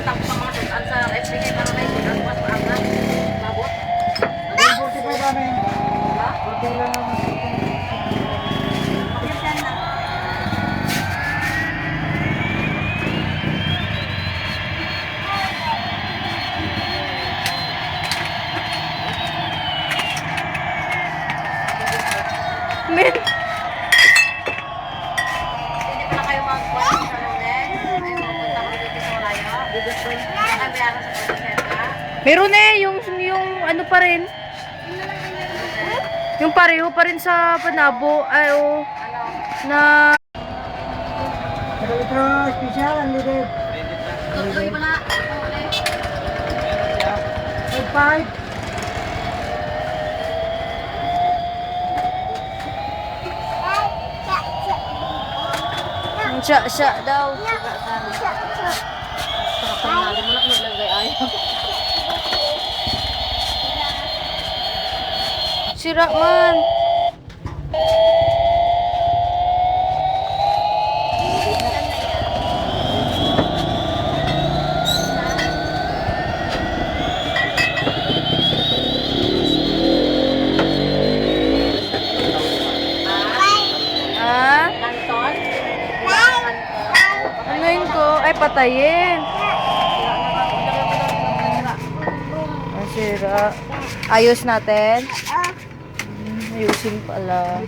tapos ang mga sudan sa FCK para na ito. Ang mas maangat. Labot. 45 namin. Ha? 40 lang naman. Yan na. Men. Hindi pa na kayo mag-buwan sa lunes. Ayaw magpunta ko dito sa Malaya. Baka kayo bayaran sa Pagkaseta. Meron yung ano pa rin. Yung pareho pa rin sa Panabo. Ay, oh, Ano? na Pero ito, special, ang lilit. Tuloy mo na. Okay. 5. siya daw. Panalo mo na kung naglagay ayaw. Sira man. Ah? Kanton? Ano yun ko? Ay, patayin. Ah, sira. Ayos natin. Ayusin pala.